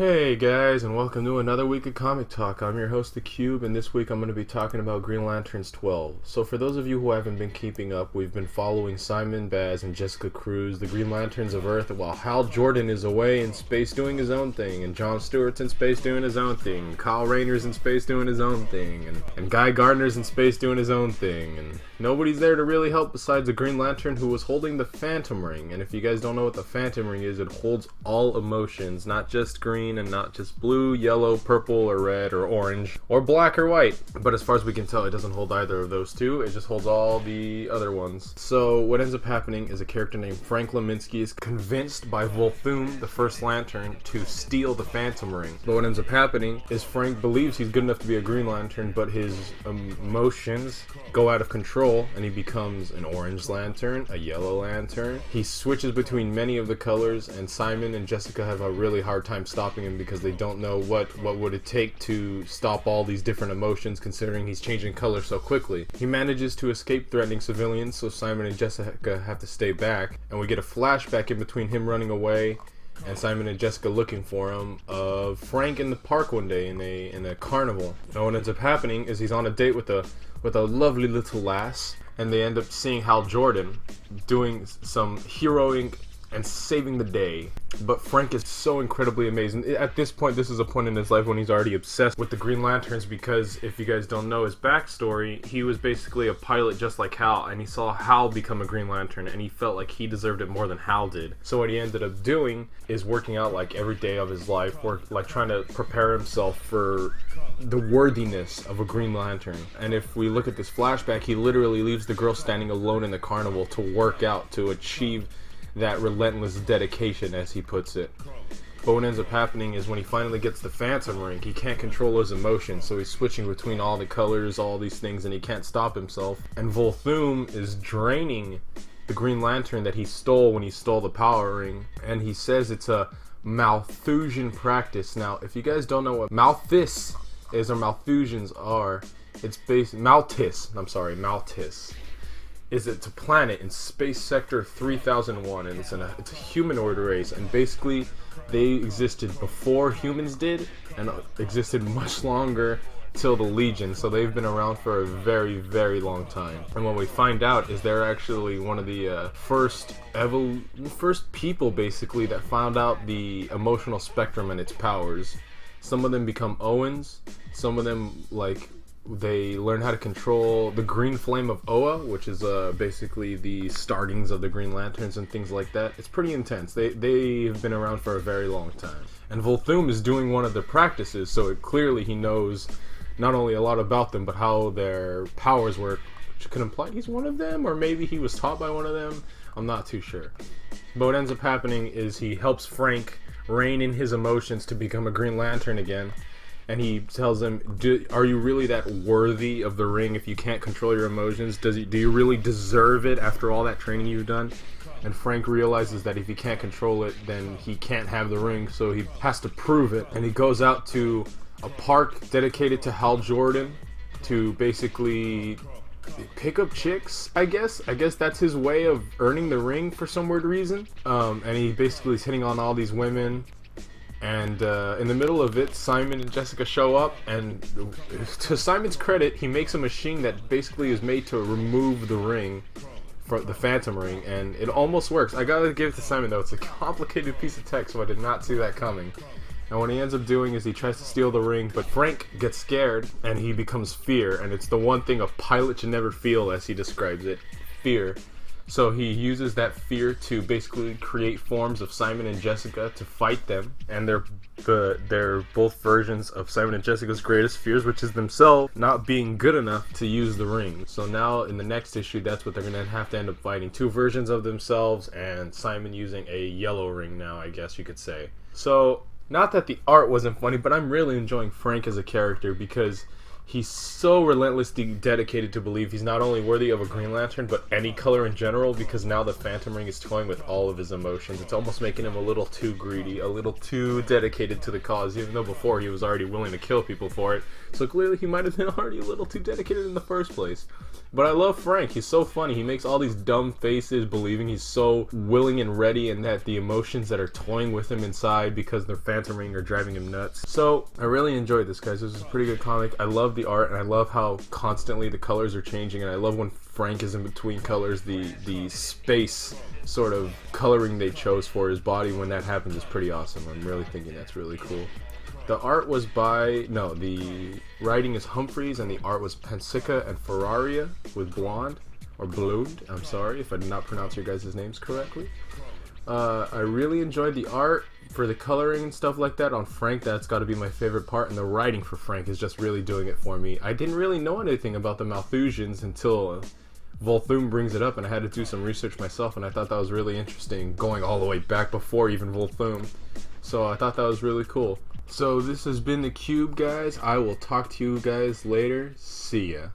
Hey guys, and welcome to another week of Comic Talk. I'm your host, The Cube, and this week I'm going to be talking about Green Lanterns 12. So for those of you who haven't been keeping up, we've been following Simon Baz and Jessica Cruz, the Green Lanterns of Earth, while Hal Jordan is away in space doing his own thing, and John Stewart's in space doing his own thing, and Kyle Rayner's in space doing his own thing, and Guy Gardner's in space doing his own thing, and nobody's there to really help besides a Green Lantern who was holding the Phantom Ring. And if you guys don't know what the Phantom Ring is, it holds all emotions, not just green and not just blue, yellow, purple, or red, or orange, or black or white. But as far as we can tell, it doesn't hold either of those two. It just holds all the other ones. So what ends up happening is a character named Frank Leminski is convinced by Volthoom, the first Lantern, to steal the Phantom Ring. But what ends up happening is Frank believes he's good enough to be a Green Lantern, but his emotions go out of control, and he becomes an orange lantern, a yellow lantern. He switches between many of the colors, and Simon and Jessica have a really hard time stopping him because they don't know what would it take to stop all these different emotions, considering he's changing color so quickly. He manages to escape threatening civilians, so Simon and Jessica have to stay back, and we get a flashback in between him running away and Simon and Jessica looking for him of Frank in the park one day in a carnival. And what ends up happening is he's on a date with a lovely little lass, and they end up seeing Hal Jordan doing some heroing and saving the day. But Frank is so incredibly amazing. At this point, this is a point in his life when he's already obsessed with the Green Lanterns, because if you guys don't know his backstory, he was basically a pilot just like Hal, and he saw Hal become a Green Lantern, and he felt like he deserved it more than Hal did. So what he ended up doing is working out like every day of his life, like trying to prepare himself for the worthiness of a Green Lantern. And if we look at this flashback, he literally leaves the girl standing alone in the carnival to work out to achieve that relentless dedication, as he puts it. But what ends up happening is when he finally gets the Phantom Ring, he can't control his emotions, so he's switching between all the colors, all these things, and he can't stop himself. And Volthoom is draining the Green Lantern that he stole when he stole the Power Ring, and he says it's a Malthusian practice. Now, if you guys don't know what Malthus is, or Malthusians are, it's based Malthus is it's a planet in Space Sector 3001, and it's a humanoid race, and basically they existed before humans did and existed much longer till the Legion, so they've been around for a very, very long time. And what we find out is they're actually one of the first people basically that found out the emotional spectrum and its powers. Some of them become Owens, some of them they learn how to control the green flame of Oa, which is basically the startings of the Green Lanterns and things like that. It's pretty intense. They've been around for a very long time. And Volthoom is doing one of the practices, so clearly he knows not only a lot about them, but how their powers work, which could imply he's one of them, or maybe he was taught by one of them. I'm not too sure. But what ends up happening is he helps Frank rein in his emotions to become a Green Lantern again. And he tells him, are you really that worthy of the ring if you can't control your emotions? Do you really deserve it after all that training you've done? And Frank realizes that if he can't control it, then he can't have the ring, so he has to prove it. And he goes out to a park dedicated to Hal Jordan to basically pick up chicks, I guess. I guess that's his way of earning the ring for some weird reason. And he basically is hitting on all these women. And in the middle of it, Simon and Jessica show up, and to Simon's credit, he makes a machine that basically is made to remove the ring, for the Phantom Ring, and it almost works. I gotta give it to Simon though, it's a complicated piece of tech, so I did not see that coming. And what he ends up doing is he tries to steal the ring, but Frank gets scared, and he becomes fear, and it's the one thing a pilot should never feel, as he describes it, fear. So he uses that fear to basically create forms of Simon and Jessica to fight them, and they're both versions of Simon and Jessica's greatest fears, which is themselves not being good enough to use the ring. So now in the next issue, that's what they're going to have to end up fighting. Two versions of themselves, and Simon using a yellow ring now, I guess you could say. So not that the art wasn't funny, but I'm really enjoying Frank as a character because He's so relentlessly dedicated to believe he's not only worthy of a Green Lantern, but any color in general, because now the Phantom Ring is toying with all of his emotions. It's almost making him a little too greedy, a little too dedicated to the cause, even though before he was already willing to kill people for it. So clearly he might have been already a little too dedicated in the first place. But I love Frank. He's so funny. He makes all these dumb faces, believing he's so willing and ready, and that the emotions that are toying with him inside because the Phantom Ring are driving him nuts. So I really enjoyed this, guys. This is a pretty good comic. I love the art, and I love how constantly the colors are changing, and I love when Frank is in between colors. The space sort of coloring they chose for his body when that happens is pretty awesome. I'm really thinking that's really cool. The art was the writing is Humphreys, and the art was Pensica and Ferraria with Blonde, or Blonde, I'm sorry if I did not pronounce your guys' names correctly. I really enjoyed the art for the coloring and stuff like that on Frank. That's got to be my favorite part, and the writing for Frank is just really doing it for me. I didn't really know anything about the Malthusians until Volthoom brings it up, and I had to do some research myself, and I thought that was really interesting, going all the way back before even Volthoom. So I thought that was really cool. So this has been the Cube, guys. I will talk to you guys later. See ya.